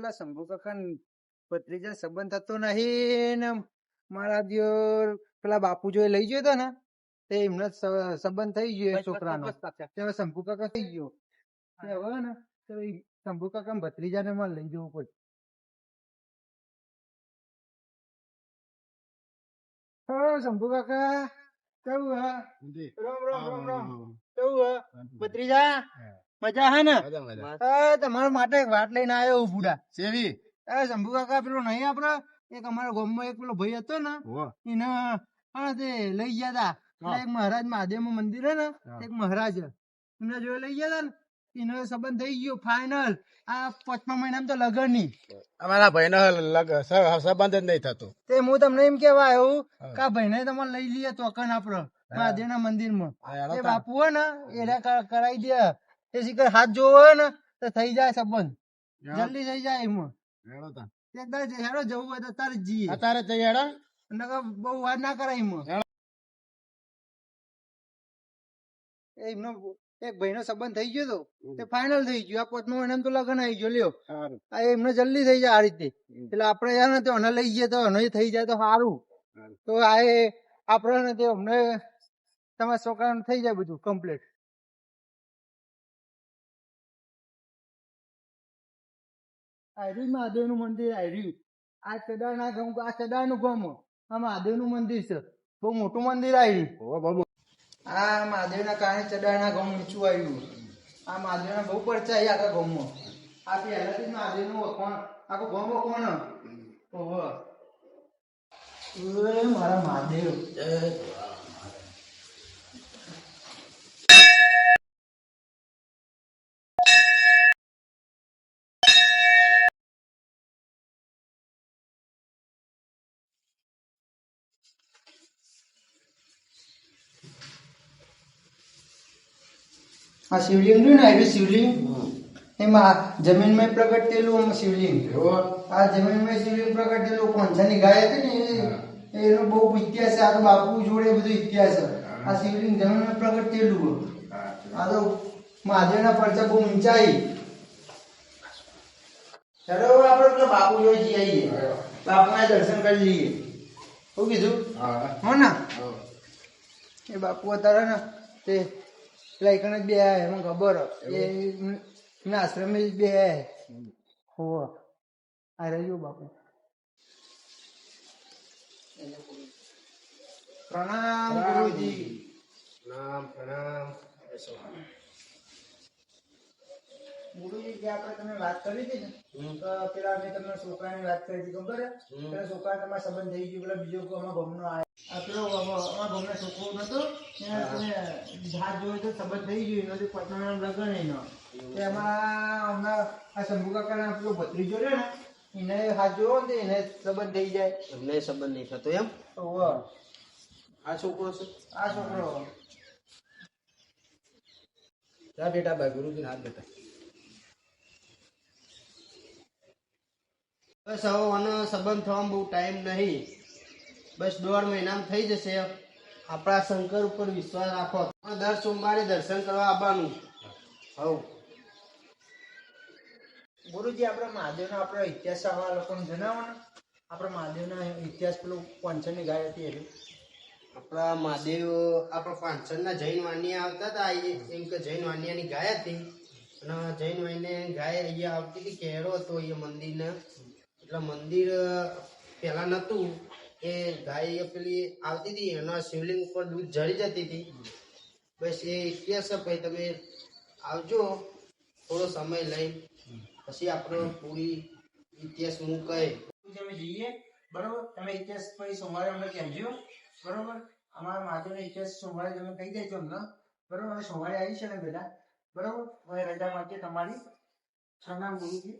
પેલા શંભુ કાકા ભત્રીજા સંબંધ થતો નહીં ને મારા દિયોર પેલા બાપુ જો લઈ ગયો હતો ને તે એમને સંબંધ થઈ ગયો છોકરાનો શંભુ કાકા થઈ ગયો હવે ને તો શંભુ કાકા ભત્રીજા ને મારે લઈ જવું પડે. શંભુ કાકા કેવું હે? રામ રામ રામ રામ. કેવું હે ભત્રીજા? મજા હે ને? તમારા માટે એક વાત લઈને આવ્યો બુડા. સેવી શંભુ કાકા પેલો નહીં આપડે એક અમારા ગામમાં એક પેલો ભાઈ હતો ને એને તે લઈ ગયા તા એક મહારાજ મહાદેવ નું મંદિર હે ને એક મહારાજ એમને જોડે લઈ ગયા તા ને એનો સંબંધ થઈ ગયો ફાઈનલ. આ 5મા મહિનામાં તો લગન ની અમારા ભાઈ નો સંબંધ જ નહીં થતો. તે હું તમને એમ કેવા આવ્યું કે આ ભાઈ ને તમારે લઈ લઈએ ચોકન આપડે મહાદેવ ના મંદિર માં એ બાપુ હે ને એને કરાવી દે એ શીખર હાથ જોવો હોય ને તો થઈ જાય સંબંધ જલ્દી થઈ જાય એમાં. હેડો જવું હોય તો તારે જઈએ અત્યારે જઈએ હેડો બહુ વાત ના કરાય એમાં. એમનો એક ભાઈ નો સંબંધ થઈ ગયો તો તે ફાઈનલ થઈ ગયું. આ 5મા મહિનામાં તો લગન આવી ગયો લ્યો એમને જલ્દી થઈ જાય આ રીતે. એટલે આપડે યાર ને એને લઈ જઈએ તો એને થઈ જાય તો સારું. તો આ આપડે ને તે અમને તમારા છોકરાને થઈ જાય બધું કમ્પ્લીટ. આર્યું મહાદેવ નું મંદિર આર્યું આ ચડા ના ગામ આ ચડા નું ગામ આ મહાદેવ નું મંદિર છે. બહુ મોટું મંદિર આવ્યું. આ મહાદેવ ના કારણે ચડા ના ગામ ઊંચું આવ્યું. આ મહાદેવ ના બહુ પડચા આખા ગામમાં. આ પહેલાથી મહાદેવ નું વખાણ આખું ગામ વખણ. મારા મહાદેવ આ શિવલિંગ રહ્યું ને આવ્યું શિવલિંગ એમાં જમીનમાં પ્રગટ થયેલું શિવલિંગ. આ જમીનમાં શિવલિંગ પ્રગટ થયેલું કોંછાની ગાય હતી ને એનો બહુ ઇતિહાસ છે. આ તો બાપુ જોડે બધું ઇતિહાસ છે. આ શિવલિંગ જમીનમાં પ્રગટ થયેલું. આ તો મહાદેવના પરચા બહુ ઊંચાઈ. ચાલો આપણે પેલા બાપુ જોડે જઈ આવીએ. બાપુના દર્શન કરી લઈએ. શું કીધું હો ને? એ બાપુ અત્યારે ને તે લાઈકણ જ બે એમાં ખબર એમના આશ્રમ જ બે હો આ રહ્યું બાપુ. પ્રણામ ગુરુજી. પ્રણામ પ્રણામ. ગુરુજી જે આપણે તમે વાત કરી હતી ને તો પેલા મેં તમને છોકરાની વાત કરી હતી ખબર પેલા છોકરા તમારા સંબંધ થઈ ગયો પેલા બીજો અમારા ગામનો આ પેલો અમારા ગામનો છોકરો નતો એને તમે હાથ જોયો તો સંબંધ થઈ ગયો એનો 5મા નામ લગન એનો હમણાં આ શંભુ કાકાના પેલો ભત્રીજો રે ને એને હાથ જોવો ને એને સંબંધ થઈ જાય. એમને સંબંધ નહીં થતો એમ? આ છોકરો છે આ છોકરો બેટા ભાઈ ગુરુજી હાથ બેટા. બસ હવે આનો સંબંધ થવામાં બહુ ટાઈમ નહીં. બસ 1.5 મહિનામાં થઈ જશે. આપણા શંકર ઉપર વિશ્વાસ રાખો. દર સોમવારે દર્શન કરવા આવવાનું. હવ ગુરુજી આપણે મહાદેવનો આપણો ઇતિહાસ આવા લોકોને જણાવો ને. આપણે મહાદેવના ઇતિહાસ પેલું પાંચસોની ગાય હતી એટલે આપણા મહાદેવ આપણા પાંચસરના જૈન વાણિયા આવતા હતા. એમ કે જૈન વાણિયાની ગાય હતી અને જૈન વાણિયાની ગાય અહીંયા આવતી હતી. કેરો હતો અહીંયા મંદિરને. એટલે મંદિર પહેલા નતું એ ગાય પેલી આવતી હતી એના શિવલિંગ ઉપર દૂધ જળી જતી હતી. બસ એ ઇતિહાસ ભાઈ તમે આવજો થોડો સમય લઈ પછી આપણો પૂરી ઇતિહાસ હું કહે. અમે જઈએ બરોબર. તમે ઇતિહાસ પછી સોમવારે અમને કહેજો બરોબર. અમારા મહાદેવનો ઇતિહાસ સોમવારે તમે કહી દેજો અમને બરોબર. અમે સોમવારે આવી છે ને બેટા બરોબર. હવે રજા માટે તમારી પ્રણામ ગુરુજી.